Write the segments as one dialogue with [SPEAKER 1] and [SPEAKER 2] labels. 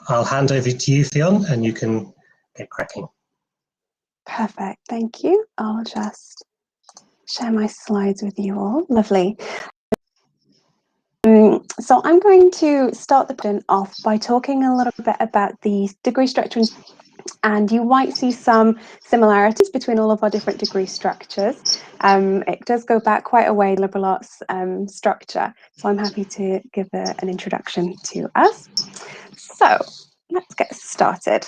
[SPEAKER 1] I'll hand over to you, Fionn, and you can get cracking.
[SPEAKER 2] Perfect, thank you. I'll just share my slides with you all. Lovely. So I'm going to start the presentation off by talking a little bit about the degree structure, and you might see some similarities between all of our different degree structures. It does go back quite a way, liberal arts structure, so I'm happy to give an introduction to us. So let's get started.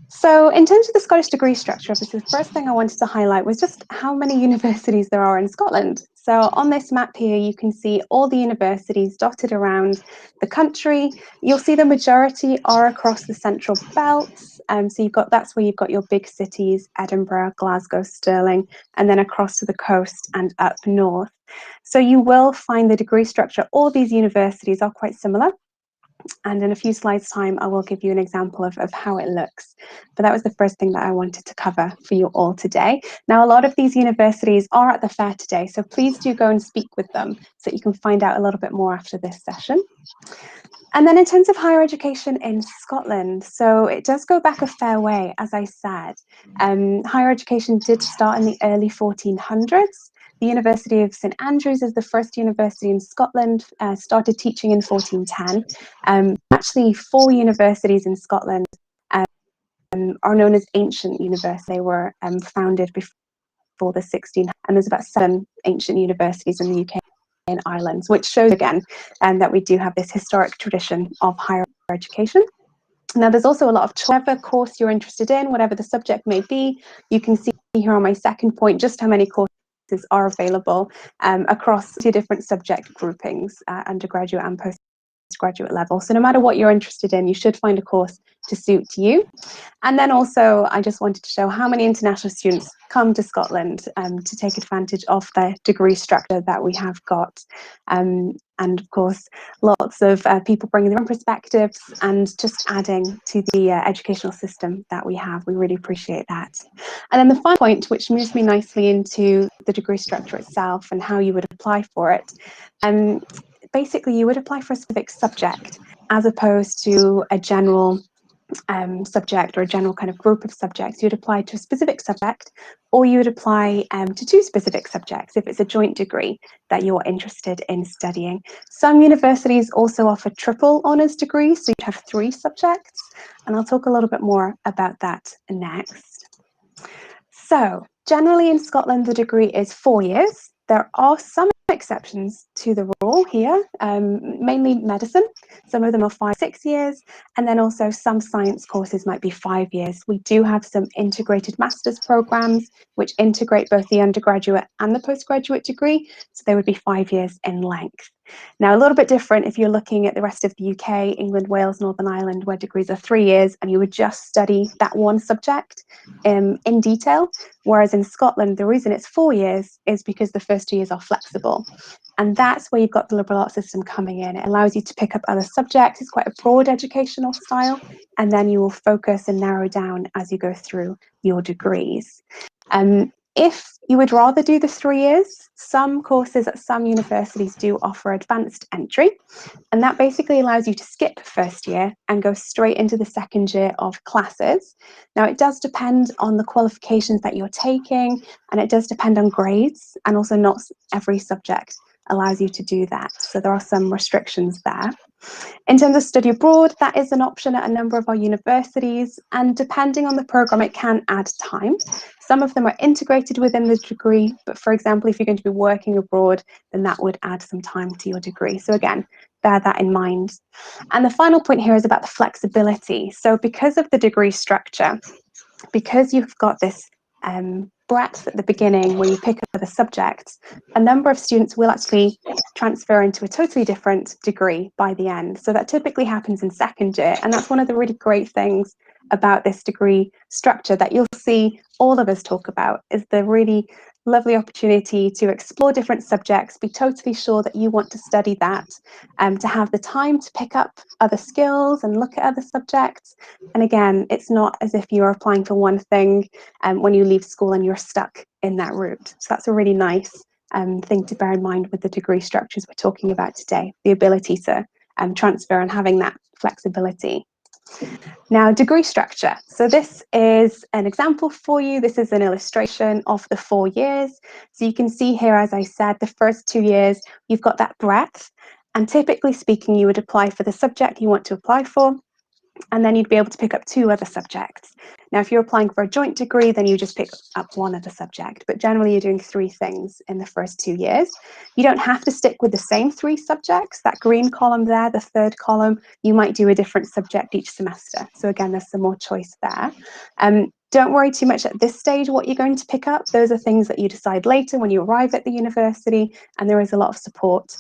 [SPEAKER 2] So in terms of the Scottish degree structure, obviously the first thing I wanted to highlight was just how many universities there are in Scotland. So on this map here, you can see all the universities dotted around the country. You'll see the majority are across the central belts. So that's where you've got your big cities, Edinburgh, Glasgow, Stirling, and then across to the coast and up north. So you will find the degree structure, all these universities are quite similar. And in a few slides time, I will give you an example of how it looks. But that was the first thing that I wanted to cover for you all today. Now, a lot of these universities are at the fair today, so please do go and speak with them so that you can find out a little bit more after this session. And then in terms of higher education in Scotland, so it does go back a fair way, as I said. Higher education did start in the early 1400s. The University of St Andrews is the first university in Scotland, started teaching in 1410. Actually, 4 universities in Scotland are known as ancient universities. They were founded before the 1600s, and there's about 7 ancient universities in the UK and Ireland, which shows again that we do have this historic tradition of higher education. Now, there's also a lot of whatever course you're interested in, whatever the subject may be. You can see here on my second point just how many courses are available across 2 different subject groupings, undergraduate and postgraduate level. So no matter what you're interested in, you should find a course to suit you. And then also, I just wanted to show how many international students come to Scotland to take advantage of the degree structure that we have got. And of course, lots of people bringing their own perspectives and just adding to the educational system that we have. We really appreciate that. And then the final point, which moves me nicely into the degree structure itself and how you would apply for it. Basically, you would apply for a specific subject as opposed to a general subject or a general kind of group of subjects. You'd apply to a specific subject, or you would apply to 2 specific subjects if it's a joint degree that you're interested in studying. Some universities also offer triple honours degrees, so you'd have 3 subjects, and I'll talk a little bit more about that next. So generally in Scotland, the degree is 4 years. There are some exceptions to the rule here, mainly medicine. Some of them are 5-6 years, and then also some science courses might be 5 years. We do have some integrated master's programs which integrate both the undergraduate and the postgraduate degree, so they would be 5 years in length. Now, a little bit different if you're looking at the rest of the UK, England, Wales, Northern Ireland, where degrees are 3 years and you would just study that one subject in detail, whereas in Scotland, the reason it's 4 years is because the first 2 years are flexible. And that's where you've got the liberal arts system coming in. It allows you to pick up other subjects. It's quite a broad educational style, and then you will focus and narrow down as you go through your degrees. If you would rather do the 3 years, some courses at some universities do offer advanced entry, and that basically allows you to skip first year and go straight into the second year of classes. Now, it does depend on the qualifications that you're taking, and it does depend on grades, and also not every subject allows you to do that. So there are some restrictions there. In terms of study abroad, that is an option at a number of our universities, and depending on the program, it can add time. Some of them are integrated within the degree, but for example, if you're going to be working abroad, then that would add some time to your degree. So again, bear that in mind. And the final point here is about the flexibility. So because of the degree structure, because you've got this breadth at the beginning where you pick up the subjects, a number of students will actually transfer into a totally different degree by the end. So that typically happens in second year, and that's one of the really great things about this degree structure that you'll see all of us talk about, is the really lovely opportunity to explore different subjects, be totally sure that you want to study that, to have the time to pick up other skills and look at other subjects. And again, it's not as if you're applying for one thing when you leave school and you're stuck in that route. So that's a really nice thing to bear in mind with the degree structures we're talking about today, the ability to transfer and having that flexibility. Now, degree structure. So this is an example for you. This is an illustration of the 4 years. So you can see here, as I said, the first 2 years, you've got that breadth. And typically speaking, you would apply for the subject you want to apply for, and then you'd be able to pick up 2 other subjects. Now, if you're applying for a joint degree, then you just pick up 1 other subject, but generally you're doing 3 things in the first 2 years. You don't have to stick with the same 3 subjects. That green column there, the third column, you might do a different subject each semester. So again, there's some more choice there. Don't worry too much at this stage what you're going to pick up. Those are things that you decide later when you arrive at the university, and there is a lot of support.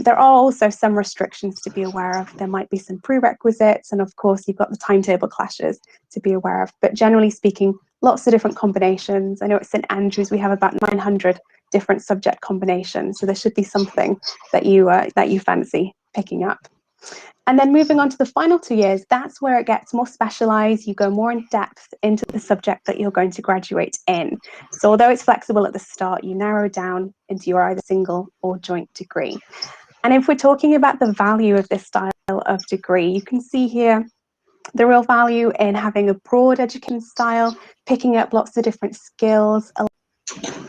[SPEAKER 2] There are also some restrictions to be aware of. There might be some prerequisites, and of course you've got the timetable clashes to be aware of. But generally speaking, lots of different combinations. I know at St Andrews we have about 900 different subject combinations, so there should be something that you fancy picking up. And then moving on to the final 2 years, that's where it gets more specialised. You go more in depth into the subject that you're going to graduate in. So although it's flexible at the start, you narrow down into your either single or joint degree. And if we're talking about the value of this style of degree, you can see here the real value in having a broad education style, picking up lots of different skills,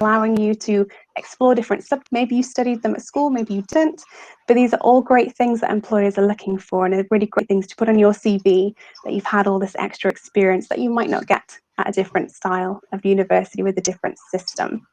[SPEAKER 2] allowing you to explore different subjects. Maybe you studied them at school, maybe you didn't, but these are all great things that employers are looking for, and are really great things to put on your CV, that you've had all this extra experience that you might not get at a different style of university with a different system.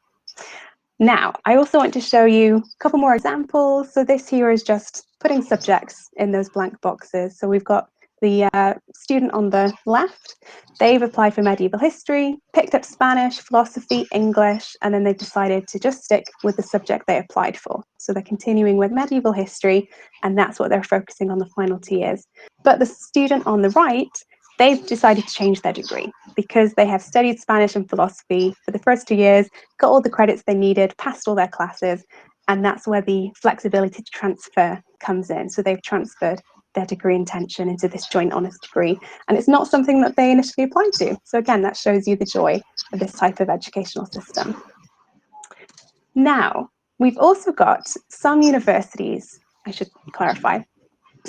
[SPEAKER 2] Now, I also want to show you a couple more examples. So this here is just putting subjects in those blank boxes. So we've got the student on the left. They've applied for medieval history, picked up Spanish, philosophy, English, and then they've decided to just stick with the subject they applied for. So they're continuing with medieval history, and that's what they're focusing on the final 2 years. But the student on the right, they've decided to change their degree because they have studied Spanish and philosophy for the first 2 years, got all the credits they needed, passed all their classes, and that's where the flexibility to transfer comes in. So they've transferred their degree intention into this joint honours degree, and it's not something that they initially applied to. So again, that shows you the joy of this type of educational system. Now, we've also got some universities, I should clarify,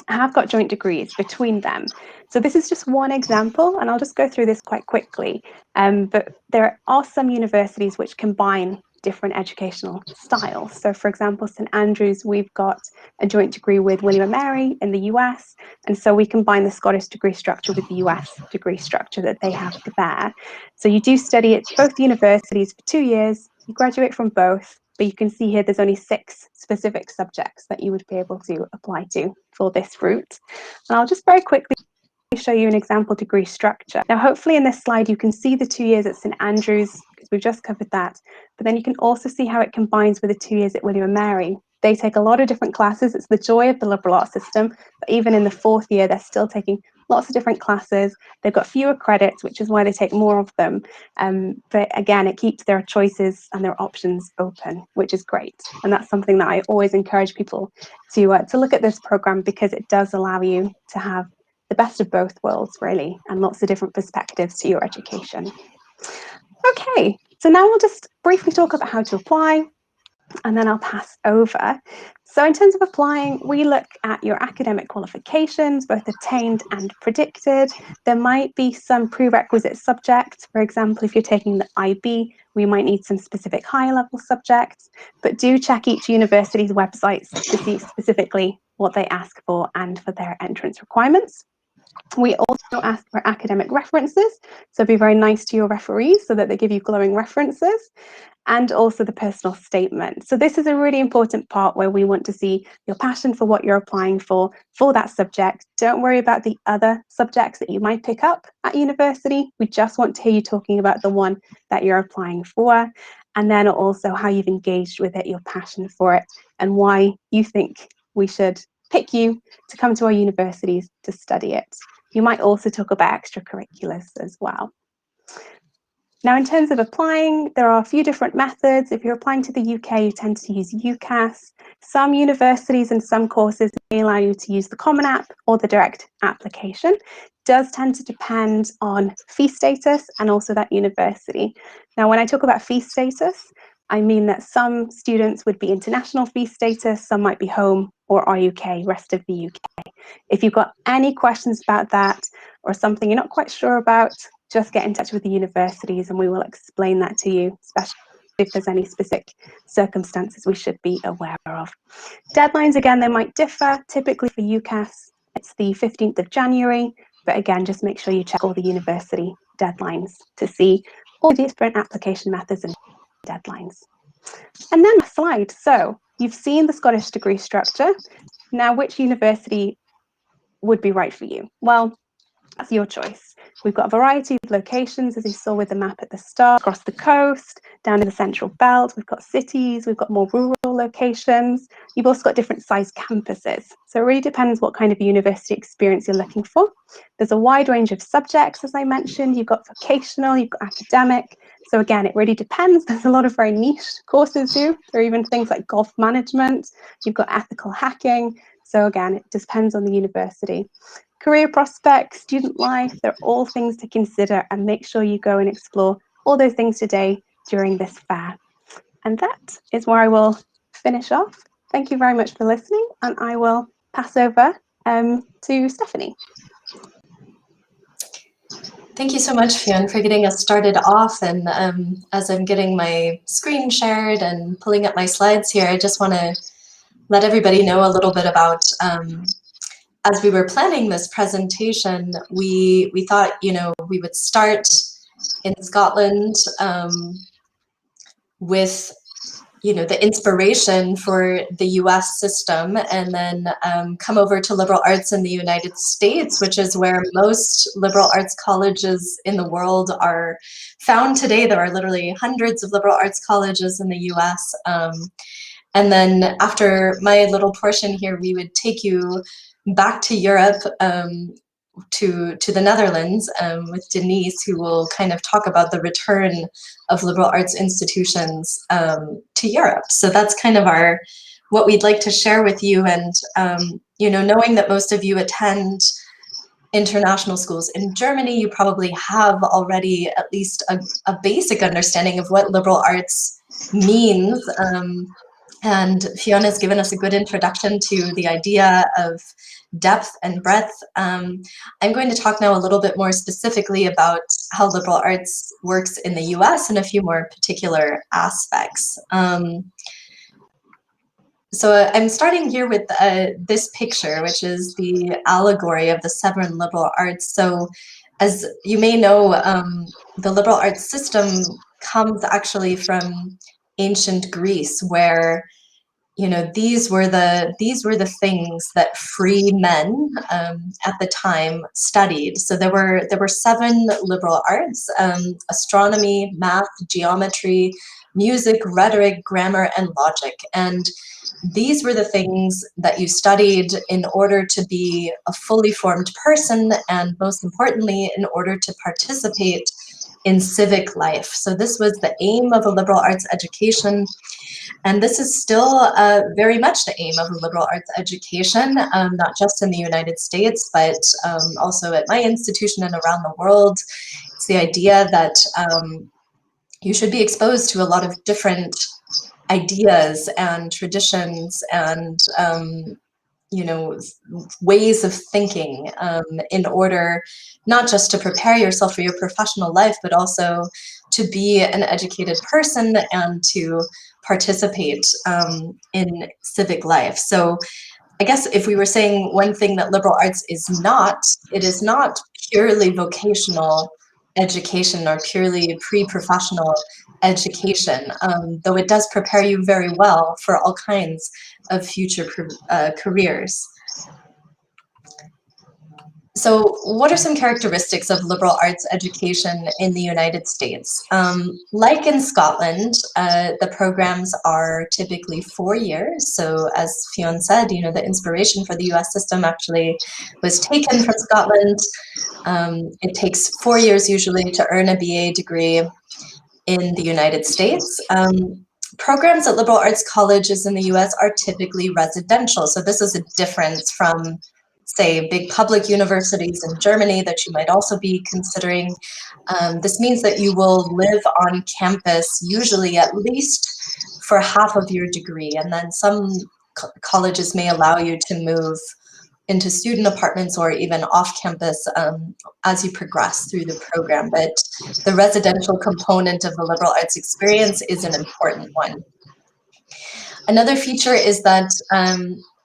[SPEAKER 2] have got joint degrees between them. So this is just one example, and I'll just go through this quite quickly. But there are some universities which combine different educational styles. So for example, St Andrews, we've got a joint degree with William and Mary in the US, and so we combine the Scottish degree structure with the US degree structure that they have there. So you do study at both universities for 2 years, you graduate from both, but you can see here there's only 6 specific subjects that you would be able to apply to for this route. And I'll just very quickly show you an example degree structure. Now, hopefully in this slide you can see the 2 years at St Andrews, because we've just covered that, but then you can also see how it combines with the 2 years at William and Mary. They take a lot of different classes. It's the joy of the liberal arts system, but even in the 4th year they're still taking lots of different classes. They've got fewer credits, which is why they take more of them. But again, it keeps their choices and their options open, which is great. And that's something that I always encourage people to look at this program, because it does allow you to have the best of both worlds, really, and lots of different perspectives to your education. Okay, so now we'll just briefly talk about how to apply, and then I'll pass over. So in terms of applying, we look at your academic qualifications, both attained and predicted. There might be some prerequisite subjects. For example, if you're taking the IB, we might need some specific higher level subjects, but do check each university's websites to see specifically what they ask for and for their entrance requirements. We also ask for academic references, so be very nice to your referees so that they give you glowing references, and also the personal statement. So this is a really important part where we want to see your passion for what you're applying for that subject. Don't worry about the other subjects that you might pick up at university. We just want to hear you talking about the one that you're applying for, and then also how you've engaged with it, your passion for it, and why you think we should pick you to come to our universities to study it. You might also talk about extracurriculars as well. Now, in terms of applying, there are a few different methods. If you're applying to the UK, you tend to use UCAS. Some universities and some courses may allow you to use the Common App or the direct application. It does tend to depend on fee status and also that university. Now, when I talk about fee status, I mean that some students would be international fee status, some might be home or RUK, rest of the UK. If you've got any questions about that or something you're not quite sure about, just get in touch with the universities and we will explain that to you, especially if there's any specific circumstances we should be aware of. Deadlines, again, they might differ. Typically for UCAS, it's the 15th of January, but again, just make sure you check all the university deadlines to see all the different application methods and deadlines. And then a slide. So you've seen the Scottish degree structure. Now, which university would be right for you? Well, that's your choice. We've got a variety of locations, as you saw with the map at the start, across the coast, down in the central belt. We've got cities, we've got more rural locations. You've also got different sized campuses. So it really depends what kind of university experience you're looking for. There's a wide range of subjects, as I mentioned. You've got vocational, you've got academic. So again, it really depends. There's a lot of very niche courses too. There are even things like golf management. You've got ethical hacking. So again, it depends on the university. Career prospects, student life, they're all things to consider, and make sure you go and explore all those things today during this fair. And that is where I will finish off. Thank you very much for listening, and I will pass over to Stephanie.
[SPEAKER 3] Thank you so much, Fionn, for getting us started off. And as I'm getting my screen shared and pulling up my slides here, I just want to let everybody know a little bit about as we were planning this presentation, we thought, we would start in Scotland with, the inspiration for the US system, and then come over to liberal arts in the United States, which is where most liberal arts colleges in the world are found today. There are literally hundreds of liberal arts colleges in the US. And then after my little portion here, we would take you back to Europe, to the Netherlands, with Denise, who will kind of talk about the return of liberal arts institutions to Europe. So that's kind of what we'd like to share with you. And knowing that most of you attend international schools in Germany, you probably have already at least a basic understanding of what liberal arts means. And Fionn has given us a good introduction to the idea of depth and breadth. I'm going to talk now a little bit more specifically about how liberal arts works in the US and a few more particular aspects. So I'm starting here with this picture, which is the allegory of the 7 liberal arts. So as you may know, the liberal arts system comes actually from ancient Greece, where these were the things that free men at the time studied. So there were 7 liberal arts: astronomy, math, geometry, music, rhetoric, grammar, and logic. And these were the things that you studied in order to be a fully formed person, and most importantly, in order to participate in civic life. So this was the aim of a liberal arts education. And this is still very much the aim of a liberal arts education, not just in the United States, but also at my institution and around the world. It's the idea that you should be exposed to a lot of different ideas and traditions and ways of thinking in order not just to prepare yourself for your professional life, but also to be an educated person and to participate in civic life. So I guess if we were saying one thing that liberal arts is not, it is not purely vocational education or purely pre-professional education, though it does prepare you very well for all kinds of future careers. So what are some characteristics of liberal arts education in the United States? Like in Scotland, the programs are typically 4 years. So as Fionn said, the inspiration for the US system actually was taken from Scotland. It takes 4 years usually to earn a BA degree in the United States. Programs at liberal arts colleges in the US are typically residential. So this is a difference from, say, big public universities in Germany that you might also be considering. This means that you will live on campus usually at least for half of your degree, and then some colleges may allow you to move into student apartments or even off campus as you progress through the program. But the residential component of the liberal arts experience is an important one. Another feature is that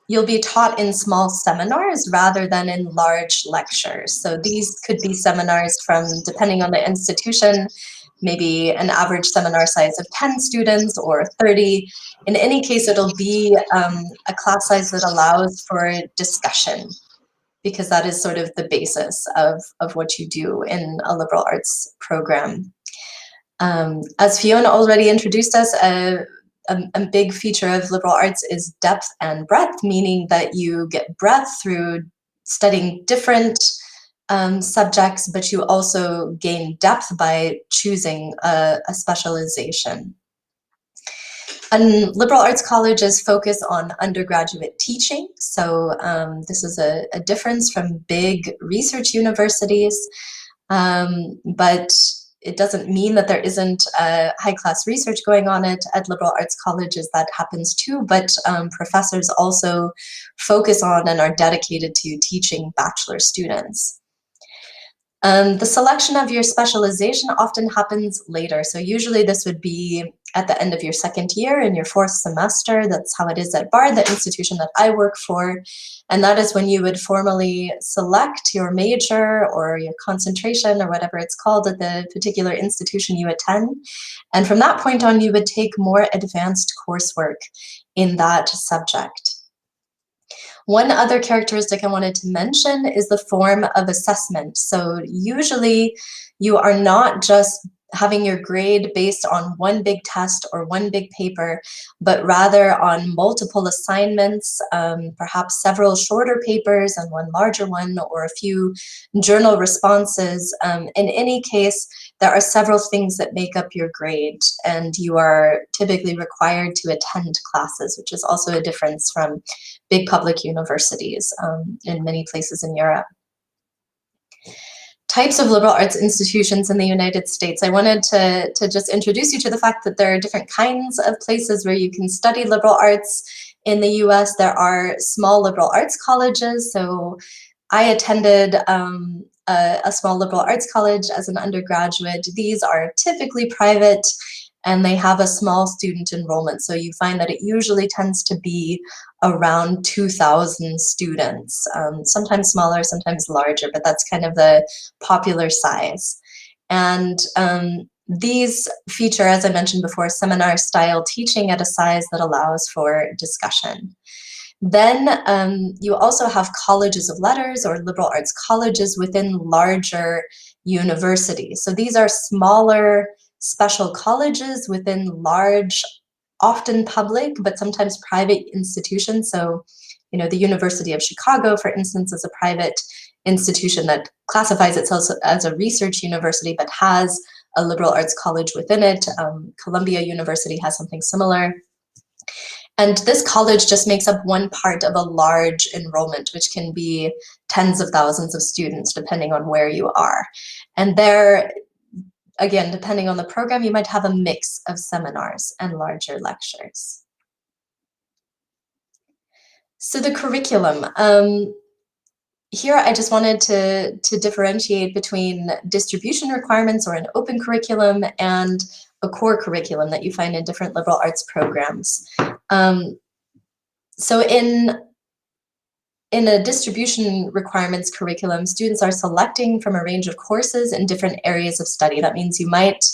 [SPEAKER 3] you'll be taught in small seminars rather than in large lectures. So these could be seminars from, depending on the institution, maybe an average seminar size of 10 students or 30. In any case, it'll be a class size that allows for discussion, because that is sort of the basis of what you do in a liberal arts program. As Fiona already introduced us, a big feature of liberal arts is depth and breadth, meaning that you get breadth through studying different subjects, but you also gain depth by choosing a specialization. And liberal arts colleges focus on undergraduate teaching. So this is a difference from big research universities, but it doesn't mean that there isn't high-class research going on at liberal arts colleges. That happens too, but professors also focus on and are dedicated to teaching bachelor students. The selection of your specialization often happens later. So usually this would be at the end of your second year in your fourth semester. That's how it is at Bard, the institution that I work for. And that is when you would formally select your major or your concentration or whatever it's called at the particular institution you attend. And from that point on, you would take more advanced coursework in that subject. One other characteristic I wanted to mention is the form of assessment. So usually you are not just having your grade based on one big test or one big paper, but rather on multiple assignments, perhaps several shorter papers and one larger one, or a few journal responses. In any case, there are several things that make up your grade, and you are typically required to attend classes, which is also a difference from big public universities in many places in Europe. Types of liberal arts institutions in the United States. I wanted to just introduce you to the fact that there are different kinds of places where you can study liberal arts. In the US, there are small liberal arts colleges. So I attended a small liberal arts college as an undergraduate. These are typically private, and they have a small student enrollment. So you find that it usually tends to be around 2,000 students, sometimes smaller, sometimes larger, but that's kind of the popular size. And these feature, as I mentioned before, seminar-style teaching at a size that allows for discussion. Then you also have colleges of letters or liberal arts colleges within larger universities. So these are smaller special colleges within large, often public, but sometimes private institutions. So, you know, the University of Chicago, for instance, is a private institution that classifies itself as a research university, but has a liberal arts college within it. Columbia University has something similar. And this college just makes up one part of a large enrollment, which can be tens of thousands of students, depending on where you are. And there, again, depending on the program, you might have a mix of seminars and larger lectures. So the curriculum. Here, I just wanted to differentiate between distribution requirements or an open curriculum and a core curriculum that you find in different liberal arts programs. So in a distribution requirements curriculum, students are selecting from a range of courses in different areas of study. That means you might,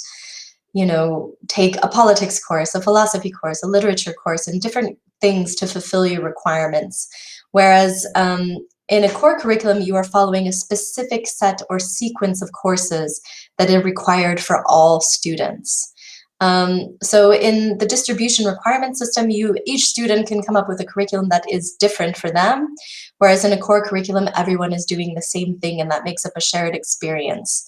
[SPEAKER 3] you know, take a politics course, a philosophy course, a literature course, and different things to fulfill your requirements. Whereas in a core curriculum, you are following a specific set or sequence of courses that are required for all students. So in the distribution requirement system, each student can come up with a curriculum that is different for them, whereas in a core curriculum, everyone is doing the same thing, and that makes up a shared experience.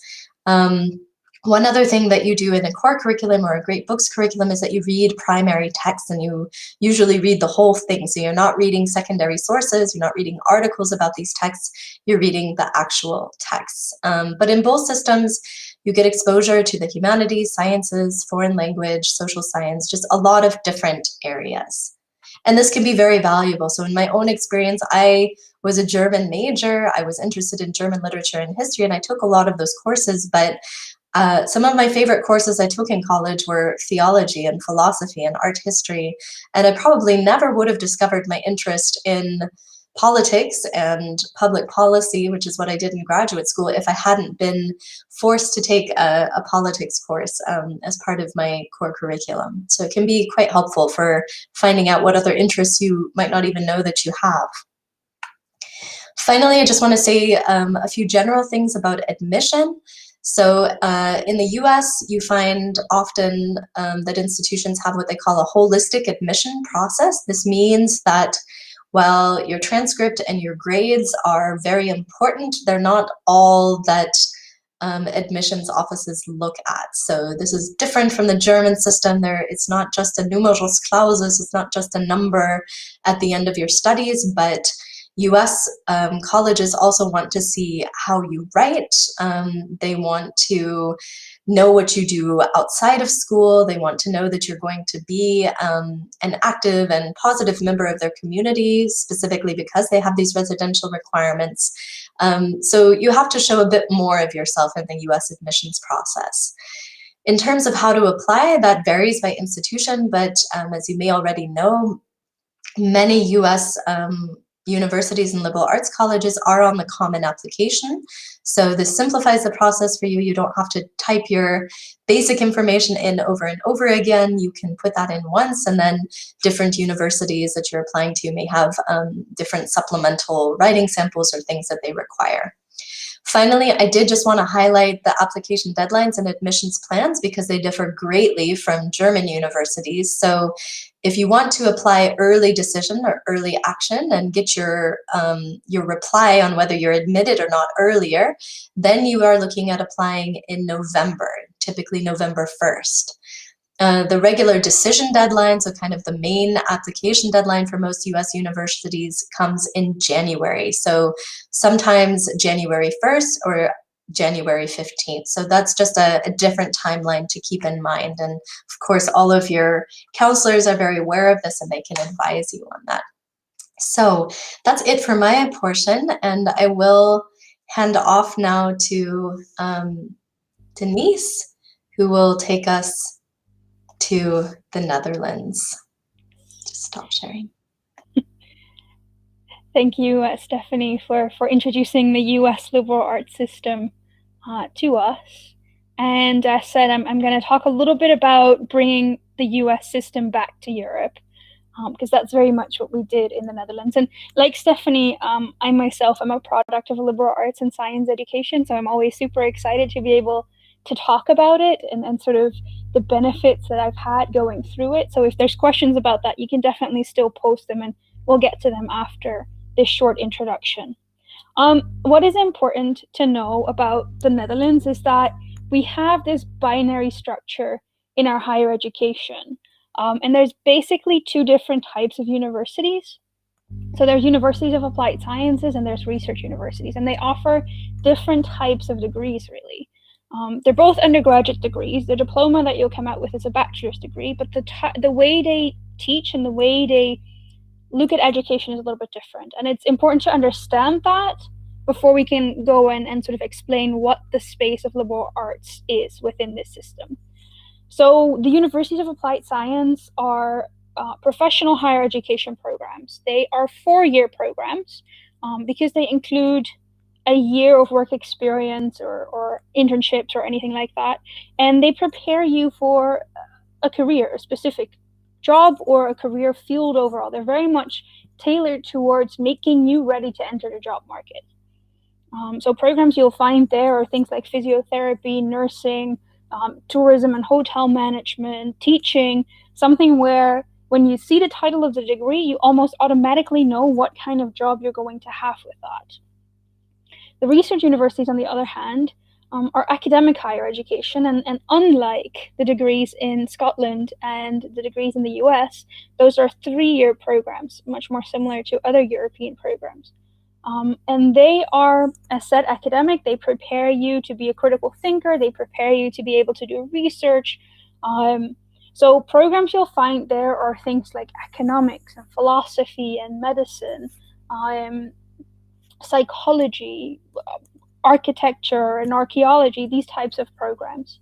[SPEAKER 3] One other thing that you do in a core curriculum or a great books curriculum is that you read primary texts, and you usually read the whole thing. So you're not reading secondary sources, you're not reading articles about these texts, you're reading the actual texts. But in both systems, you get exposure to the humanities, sciences, foreign language, social science, just a lot of different areas. And this can be very valuable. So in my own experience, I was a German major. I was interested in German literature and history, and I took a lot of those courses. But some of my favorite courses I took in college were theology and philosophy and art history. And I probably never would have discovered my interest in politics and public policy, which is what I did in graduate school, if I hadn't been forced to take a politics course as part of my core curriculum. So it can be quite helpful for finding out what other interests you might not even know that you have. Finally, I just want to say a few general things about admission. So in the US, you find often that institutions have what they call a holistic admission process. This means that while your transcript and your grades are very important, they're not all that admissions offices look at. So this is different from the German system. It's not just a numerus clausus, it's not just a number at the end of your studies, but US colleges also want to see how you write. They want to know what you do outside of school. They want to know that you're going to be an active and positive member of their community, specifically because they have these residential requirements. So you have to show a bit more of yourself in the US admissions process. In terms of how to apply, that varies by institution, but as you may already know, many US universities and liberal arts colleges are on the common application. So this simplifies the process for you. You don't have to type your basic information in over and over again. You can put that in once, and then different universities that you're applying to may have different supplemental writing samples or things that they require. Finally, I did just want to highlight the application deadlines and admissions plans because they differ greatly from German universities. So if you want to apply early decision or early action and get your reply on whether you're admitted or not earlier, then you are looking at applying in November, typically November 1st. The regular decision deadline, so kind of the main application deadline for most US universities, comes in January. So sometimes January 1st or January 15th. So that's just a different timeline to keep in mind. And of course, all of your counselors are very aware of this and they can advise you on that. So that's it for my portion. And I will hand off now to Denise, who will take us to the Netherlands. Just stop sharing.
[SPEAKER 4] Thank you, Stephanie, for introducing the US liberal arts system to us. And as said, I'm going to talk a little bit about bringing the US system back to Europe, because that's very much what we did in the Netherlands. And like Stephanie, I myself am a product of a liberal arts and science education, so I'm always super excited to be able to talk about it and sort of the benefits that I've had going through it. So if there's questions about that, you can definitely still post them and we'll get to them after this short introduction. What is important to know about the Netherlands is that we have this binary structure in our higher education. And there's basically two different types of universities. So there's universities of applied sciences and there's research universities, and they offer different types of degrees, really. They're both undergraduate degrees. The diploma that you'll come out with is a bachelor's degree, but the way they teach and the way they look at education is a little bit different. And it's important to understand that before we can go in and sort of explain what the space of liberal arts is within this system. So the universities of applied science are professional higher education programs. They are 4-year programs because they include a year of work experience or internships or anything like that. And they prepare you for a career, a specific job or a career field overall. They're very much tailored towards making you ready to enter the job market. So programs you'll find there are things like physiotherapy, nursing, tourism and hotel management, teaching, something where when you see the title of the degree, you almost automatically know what kind of job you're going to have with that. The research universities, on the other hand, are academic higher education, and unlike the degrees in Scotland and the degrees in the US, those are 3-year programs, much more similar to other European programs. And they are, as said, academic. They prepare you to be a critical thinker. They prepare you to be able to do research. So programs you'll find there are things like economics and philosophy and medicine, psychology, architecture and archaeology, these types of programs.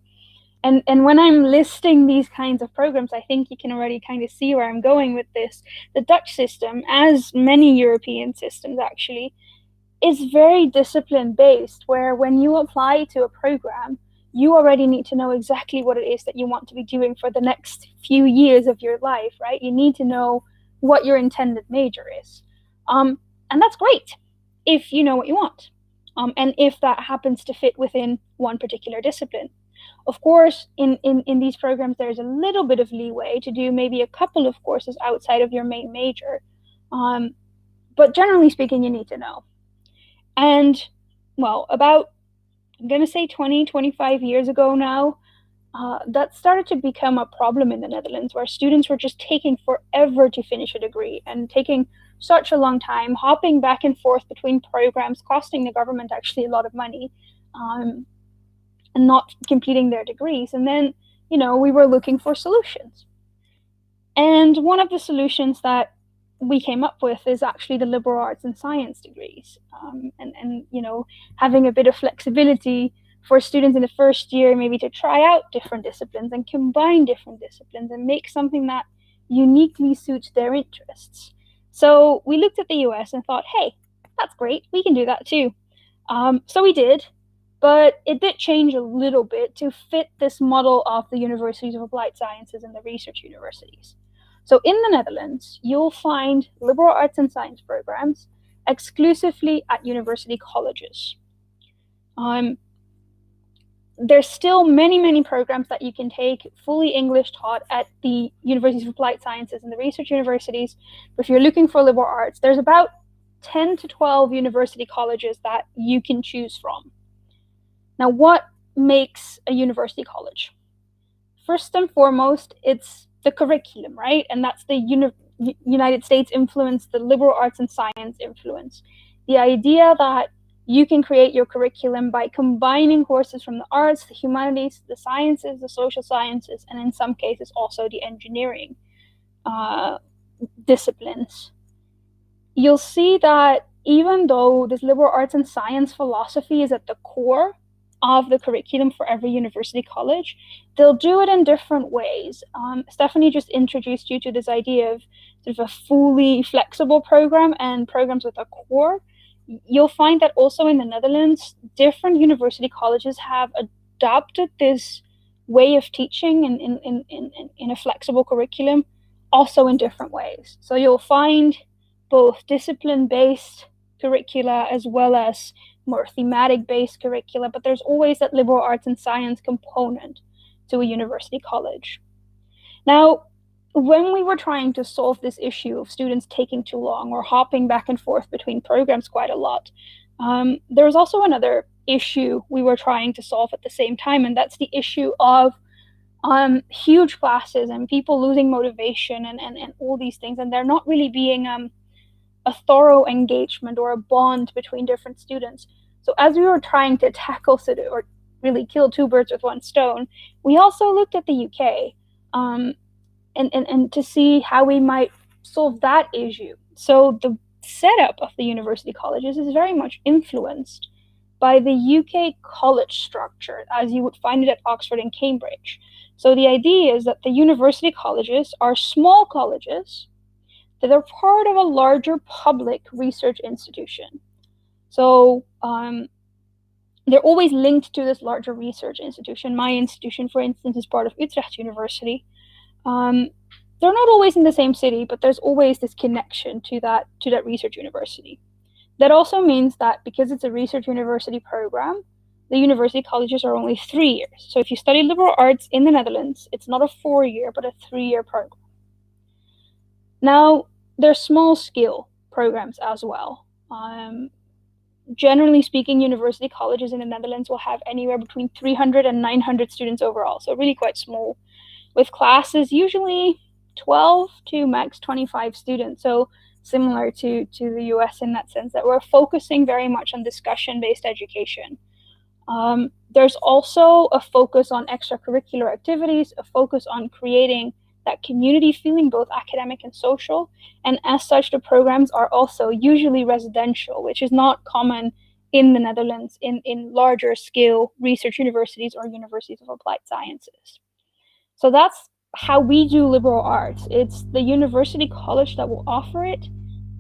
[SPEAKER 4] And when I'm listing these kinds of programs, I think you can already kind of see where I'm going with this. The Dutch system, as many European systems actually, is very discipline based, where when you apply to a program, you already need to know exactly what it is that you want to be doing for the next few years of your life, right? You need to know what your intended major is. And that's great if you know what you want. And if that happens to fit within one particular discipline. Of course, in these programs, there's a little bit of leeway to do maybe a couple of courses outside of your main major. But generally speaking, you need to know. And, well, about, I'm going to say 20, 25 years ago now, that started to become a problem in the Netherlands, where students were just taking forever to finish a degree and taking such a long time, hopping back and forth between programs, costing the government actually a lot of money, and not completing their degrees. And then, we were looking for solutions. And one of the solutions that we came up with is actually the liberal arts and science degrees. And having a bit of flexibility for students in the first year, maybe to try out different disciplines and combine different disciplines and make something that uniquely suits their interests. So we looked at the US and thought, hey, that's great, we can do that too. So we did, but it did change a little bit to fit this model of the universities of applied sciences and the research universities. So in the Netherlands, you'll find liberal arts and science programs exclusively at university colleges. There's still many, many programs that you can take fully English taught at the universities of applied sciences and the research universities. But if you're looking for liberal arts, there's about 10 to 12 university colleges that you can choose from. Now, what makes a university college? First and foremost, it's the curriculum, right? And that's the United States influence, the liberal arts and science influence. The idea that you can create your curriculum by combining courses from the arts, the humanities, the sciences, the social sciences, and in some cases also the engineering disciplines. You'll see that even though this liberal arts and science philosophy is at the core of the curriculum for every university college, they'll do it in different ways. Stephanie just introduced you to this idea of sort of a fully flexible program and programs with a core. You'll find that also in the Netherlands, different university colleges have adopted this way of teaching in a flexible curriculum, also in different ways. So you'll find both discipline-based curricula as well as more thematic-based curricula, but there's always that liberal arts and science component to a university college. Now, when we were trying to solve this issue of students taking too long or hopping back and forth between programs quite a lot, there was also another issue we were trying to solve at the same time, and that's the issue of huge classes and people losing motivation and all these things, and there not really being a thorough engagement or a bond between different students. So as we were trying to tackle or really kill two birds with one stone, we also looked at the UK and to see how we might solve that issue. So the setup of the university colleges is very much influenced by the UK college structure as you would find it at Oxford and Cambridge. So the idea is that the university colleges are small colleges that are part of a larger public research institution. So they're always linked to this larger research institution. My institution, for instance, is part of Utrecht University. They're not always in the same city, but there's always this connection to that research university. That also means that because it's a research university program, the university colleges are only 3 years. So if you study liberal arts in the Netherlands, it's not a 4-year, but a 3-year program. Now, there's small scale programs as well. Generally speaking, university colleges in the Netherlands will have anywhere between 300 and 900 students overall, so really quite small, with classes usually 12 to max 25 students. So similar to the US in that sense, that we're focusing very much on discussion-based education. There's also a focus on extracurricular activities, a focus on creating that community feeling, both academic and social. And as such, the programs are also usually residential, which is not common in the Netherlands in larger scale research universities or universities of applied sciences. So that's how we do liberal arts. It's the university college that will offer it,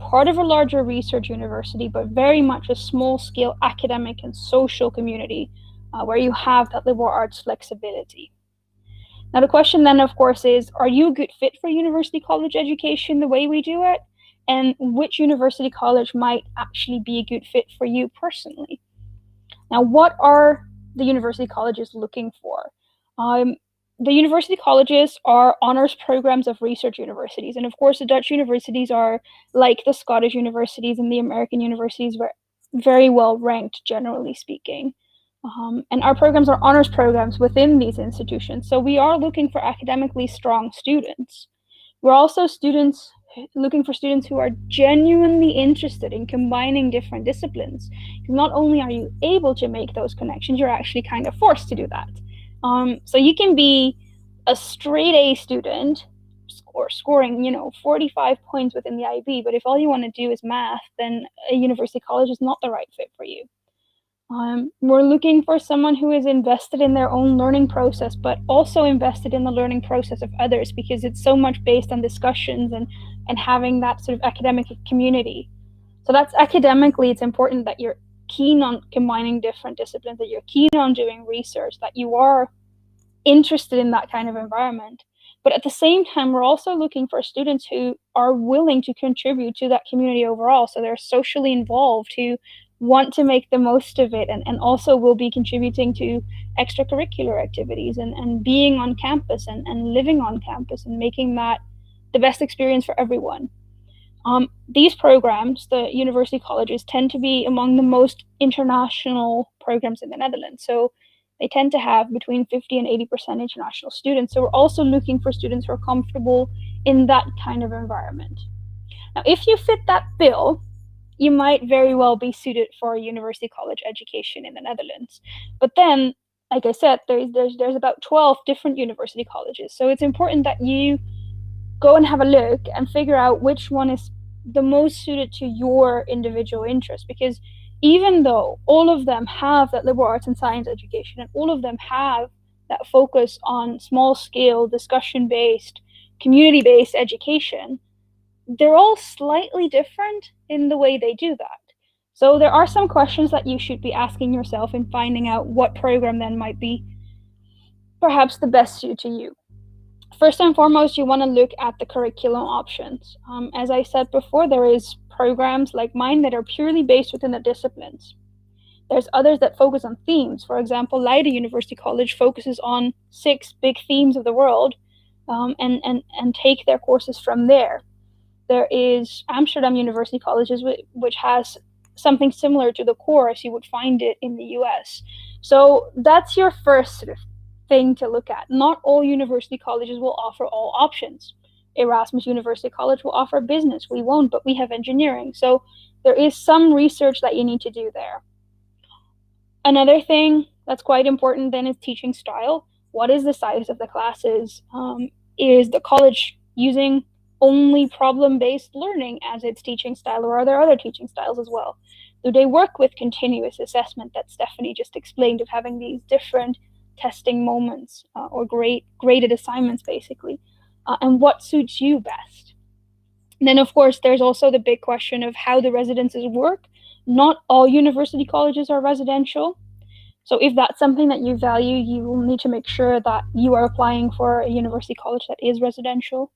[SPEAKER 4] part of a larger research university, but very much a small scale academic and social community where you have that liberal arts flexibility. Now, the question then, of course, is, are you a good fit for university college education the way we do it? And which university college might actually be a good fit for you personally? Now, what are the university colleges looking for? The university colleges are honors programs of research universities. And of course, the Dutch universities are like the Scottish universities and the American universities, very well ranked, generally speaking. And our programs are honors programs within these institutions. So we are looking for academically strong students. We're also looking for students who are genuinely interested in combining different disciplines. Because not only are you able to make those connections, you're actually kind of forced to do that. So you can be a straight A student or scoring, 45 points within the IB, but if all you want to do is math, then a university college is not the right fit for you. We're looking for someone who is invested in their own learning process, but also invested in the learning process of others, because it's so much based on discussions and having that sort of academic community. So that's academically, it's important that you're keen on combining different disciplines, that you're keen on doing research, that you are interested in that kind of environment. But at the same time, we're also looking for students who are willing to contribute to that community overall. So they're socially involved, who want to make the most of it, and also will be contributing to extracurricular activities and being on campus and living on campus and making that the best experience for everyone. These programs, the university colleges, tend to be among the most international programs in the Netherlands. So they tend to have between 50 and 80% international students. So we're also looking for students who are comfortable in that kind of environment. Now, if you fit that bill, you might very well be suited for a university college education in the Netherlands. But then, like I said, there's about 12 different university colleges. So it's important that you go and have a look and figure out which one is the most suited to your individual interest. Because even though all of them have that liberal arts and science education, and all of them have that focus on small scale, discussion-based, community-based education, they're all slightly different in the way they do that. So there are some questions that you should be asking yourself in finding out what program then might be perhaps the best suit to you. First and foremost, you want to look at the curriculum options. As I said before, there is programs like mine that are purely based within the disciplines. There's others that focus on themes. For example, Leiden University College focuses on 6 big themes of the world and take their courses from there. There is Amsterdam University Colleges, which has something similar to the core as you would find it in the US. So that's your first sort of thing to look at. Not all university colleges will offer all options. Erasmus University College will offer business. We won't, but we have engineering. So there is some research that you need to do there. Another thing that's quite important then is teaching style. What is the size of the classes? Is the college using only problem-based learning as its teaching style, or are there other teaching styles as well? Do they work with continuous assessment that Stephanie just explained, of having these different testing moments or graded assignments, basically? And what suits you best? And then, of course, there's also the big question of how the residences work. Not all university colleges are residential. So if that's something that you value, you will need to make sure that you are applying for a university college that is residential.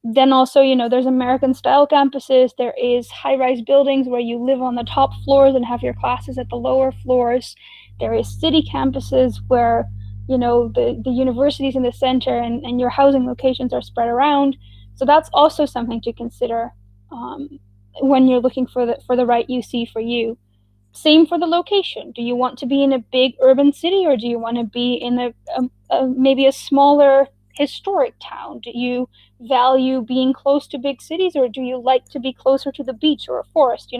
[SPEAKER 4] Then also, there's American style campuses. There is high-rise buildings where you live on the top floors and have your classes at the lower floors. There is city campuses where, the university's in the center and your housing locations are spread around. So that's also something to consider when you're looking for the right UC for you. Same for the location. Do you want to be in a big urban city, or do you want to be in maybe a smaller historic town? Do you value being close to big cities, or do you like to be closer to the beach or a forest?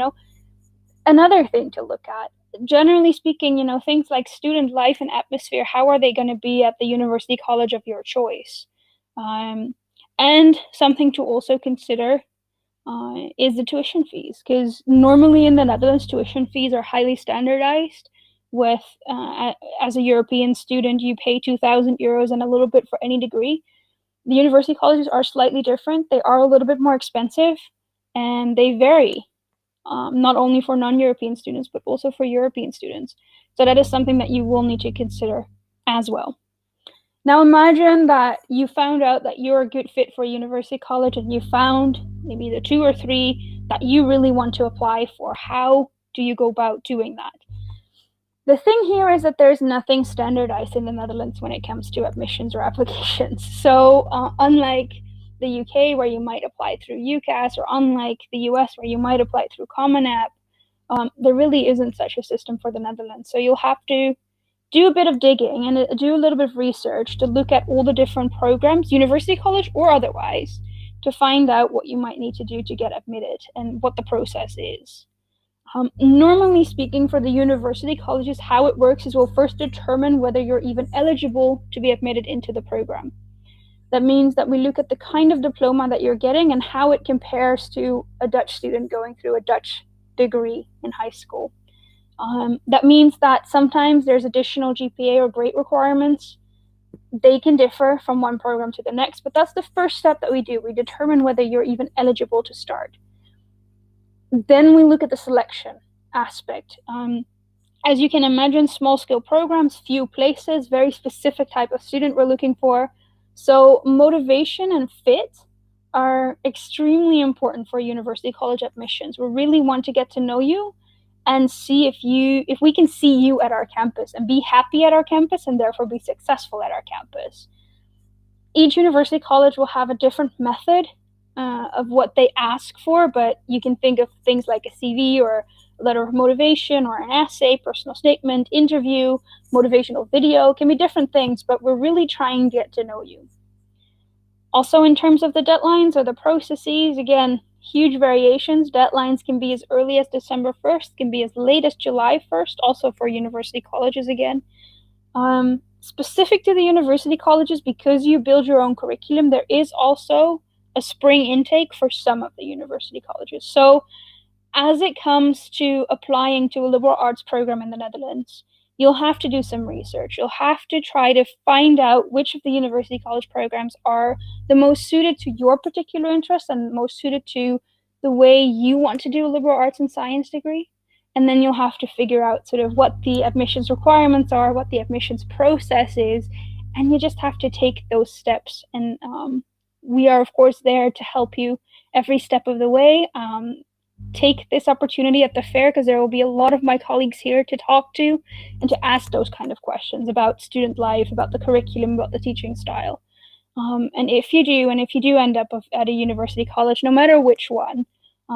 [SPEAKER 4] Another thing to look at generally speaking, you know, things like student life and atmosphere, how are they going to be at the university college of your choice? And something to also consider is the tuition fees, because normally in the Netherlands, tuition fees are highly standardized. With as a European student, you pay 2,000 euros and a little bit for any degree. The university colleges are slightly different. They are a little bit more expensive, and they vary, not only for non-European students, but also for European students. So that is something that you will need to consider as well. Now imagine that you found out that you're a good fit for a university college, and you found maybe the 2 or 3 that you really want to apply for. How do you go about doing that? The thing here is that there's nothing standardized in the Netherlands when it comes to admissions or applications. So unlike the UK, where you might apply through UCAS, or unlike the US, where you might apply through Common App, there really isn't such a system for the Netherlands. So you'll have to do a bit of digging and do a little bit of research to look at all the different programs, university college or otherwise, to find out what you might need to do to get admitted and what the process is. Normally speaking, for the university colleges, how it works is we'll first determine whether you're even eligible to be admitted into the program. That means that we look at the kind of diploma that you're getting and how it compares to a Dutch student going through a Dutch degree in high school. That means that sometimes there's additional GPA or grade requirements. They can differ from one program to the next, but that's the first step that we do. We determine whether you're even eligible to start. Then we look at the selection aspect. As you can imagine, small scale programs, few places, very specific type of student we're looking for. So motivation and fit are extremely important for university college admissions. We really want to get to know you and see if we can see you at our campus and be happy at our campus and therefore be successful at our campus. Each university college will have a different method of what they ask for, but you can think of things like a CV or a letter of motivation or an essay, personal statement, interview, motivational video, can be different things, but we're really trying to get to know you. Also, in terms of the deadlines or the processes, again, huge variations. Deadlines can be as early as December 1st, can be as late as July 1st, also for university colleges again. Specific to the university colleges, because you build your own curriculum, there is also a spring intake for some of the university colleges. So as it comes to applying to a liberal arts program in the Netherlands, you'll have to do some research. You'll have to try to find out which of the university college programs are the most suited to your particular interests and most suited to the way you want to do a liberal arts and science degree. And then you'll have to figure out sort of what the admissions requirements are, what the admissions process is, and you just have to take those steps. And we are, of course, there to help you every step of the way. Take this opportunity at the fair, because there will be a lot of my colleagues here to talk to and to ask those kind of questions about student life, about the curriculum, about the teaching style. And if you do end up at a university college, no matter which one,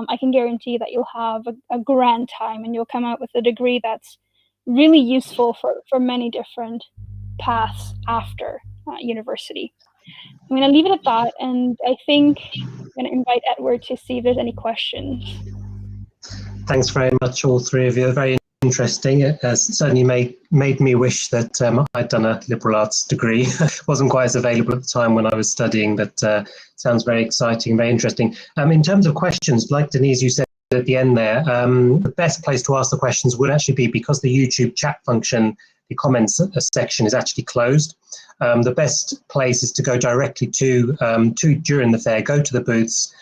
[SPEAKER 4] I can guarantee that you'll have a grand time and you'll come out with a degree that's really useful for many different paths after university. I'm going to leave it at that, and I think I'm going to invite Edward to see if there's any questions.
[SPEAKER 1] Thanks very much, all three of you. Very interesting. It certainly made me wish that I'd done a liberal arts degree. It wasn't quite as available at the time when I was studying, but sounds very exciting, very interesting. In terms of questions, like Denise, you said at the end there, the best place to ask the questions would actually be, because the YouTube chat function, the comments section is actually closed. The best place is to go directly to during the fair, go to the booths,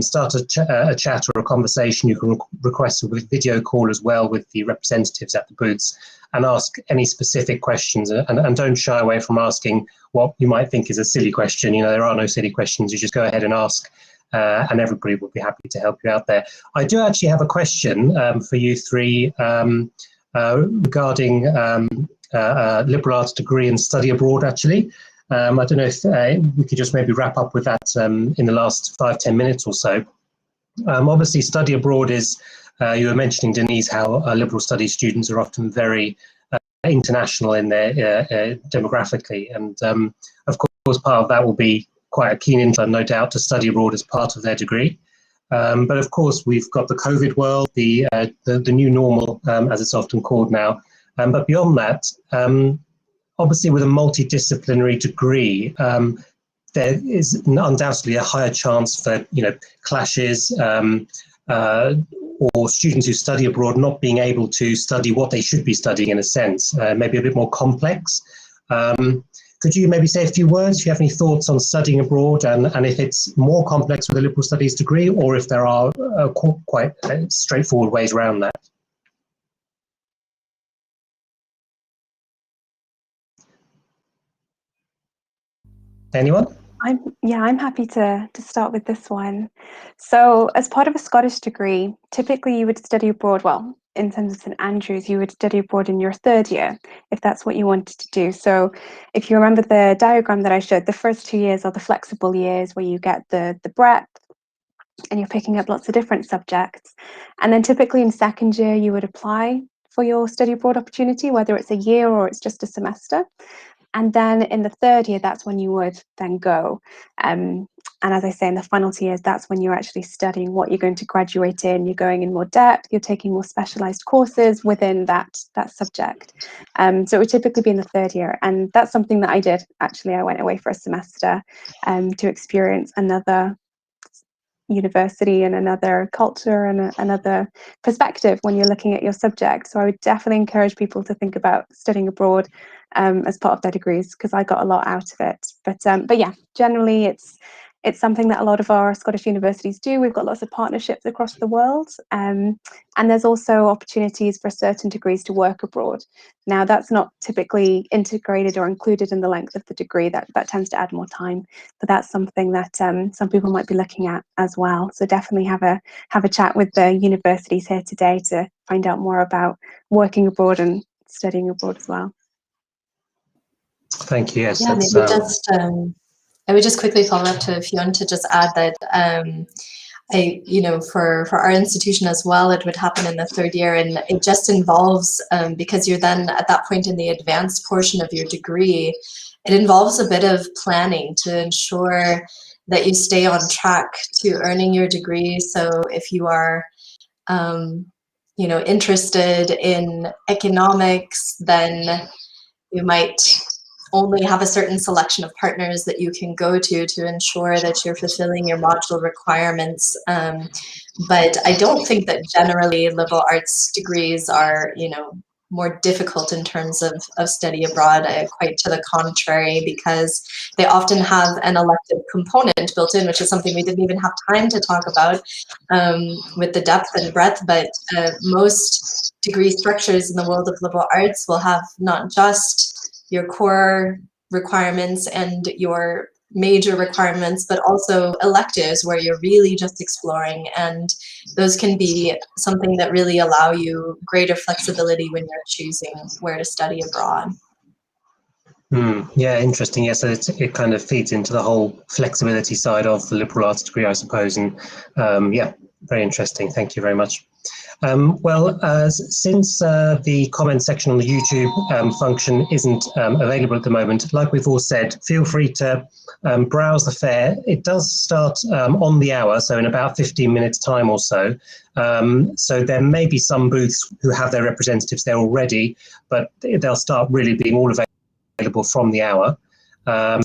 [SPEAKER 1] start a chat or a conversation. You can request a video call as well with the representatives at the booths and ask any specific questions, and don't shy away from asking what you might think is a silly question. You know, there are no silly questions. You just go ahead and ask, and everybody will be happy to help you out there. I do actually have a question for you three regarding liberal arts degree and study abroad, actually. I don't know if we could just maybe wrap up with that in the last 5-10 minutes or so. Obviously, study abroad is, you were mentioning, Denise, how liberal studies students are often very international in their demographically. And of course, part of that will be quite a keen interest, no doubt, to study abroad as part of their degree. But of course, we've got the COVID world, the new normal, as it's often called now. But beyond that, obviously with a multidisciplinary degree, there is undoubtedly a higher chance for clashes or students who study abroad not being able to study what they should be studying in a sense, maybe a bit more complex. Could you maybe say a few words if you have any thoughts on studying abroad and if it's more complex with a liberal studies degree or if there are quite straightforward ways around that? Anyone?
[SPEAKER 2] I'm happy to start with this one. So as part of a Scottish degree, typically you would study abroad, well, in terms of St Andrews, you would study abroad in your third year, if that's what you wanted to do. So if you remember the diagram that I showed, the first 2 years are the flexible years where you get the breadth and you're picking up lots of different subjects. And then typically in second year, you would apply for your study abroad opportunity, whether it's a year or it's just a semester. And then in the third year, that's when you would then go. And as I say, in the final 2 years, that's when you're actually studying what you're going to graduate in. You're going in more depth, you're taking more specialized courses within that subject. So it would typically be in the third year. And that's something that I did. Actually, I went away for a semester to experience another university and another culture and another perspective when you're looking at your subject. So I would definitely encourage people to think about studying abroad as part of their degrees, because I got a lot out of it. But yeah, generally it's something that a lot of our Scottish universities do. We've got lots of partnerships across the world, and there's also opportunities for certain degrees to work abroad. Now, that's not typically integrated or included in the length of the degree. That tends to add more time, but that's something that some people might be looking at as well. So definitely have a chat with the universities here today to find out more about working abroad and studying abroad as well.
[SPEAKER 1] Thank you. Yes,
[SPEAKER 3] yeah, maybe just I would just quickly follow up to Fionn to just add that for our institution as well, it would happen in the third year, and it just involves because you're then at that point in the advanced portion of your degree, it involves a bit of planning to ensure that you stay on track to earning your degree. So if you are interested in economics, then you might only have a certain selection of partners that you can go to ensure that you're fulfilling your module requirements. But I don't think that generally liberal arts degrees are, more difficult in terms of study abroad, quite to the contrary, because they often have an elective component built in, which is something we didn't even have time to talk about with the depth and breadth. But most degree structures in the world of liberal arts will have not just your core requirements and your major requirements, but also electives where you're really just exploring, and those can be something that really allow you greater flexibility when you're choosing where to study abroad.
[SPEAKER 1] Yeah, interesting. Yes, yeah, so it kind of feeds into the whole flexibility side of the liberal arts degree, I suppose. And yeah, very interesting. Thank you very much. Since the comment section on the YouTube function isn't available at the moment, like we've all said, feel free to browse the fair. It does start on the hour, so in about 15 minutes time or so. So there may be some booths who have their representatives there already, but they'll start really being all available from the hour.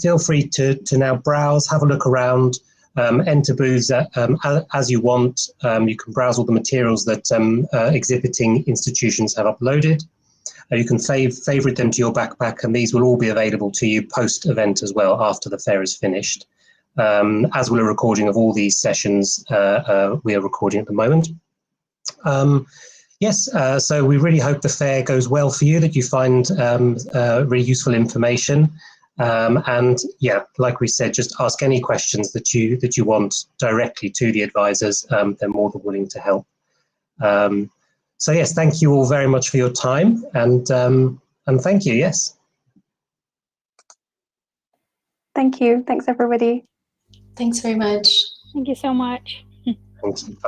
[SPEAKER 1] Feel free to now browse, have a look around, enter booths as you want. You can browse all the materials that exhibiting institutions have uploaded. You can favorite them to your backpack, and these will all be available to you post-event as well after the fair is finished. As will a recording of all these sessions we are recording at the moment. Yes, so we really hope the fair goes well for you, that you find really useful information. And yeah, like we said, just ask any questions that you want directly to the advisors. They're more than willing to help. So yes, thank you all very much for your time, and thank you. Yes.
[SPEAKER 2] Thank you. Thanks, everybody.
[SPEAKER 3] Thanks very much.
[SPEAKER 4] Thank you so much.
[SPEAKER 1] Thanks.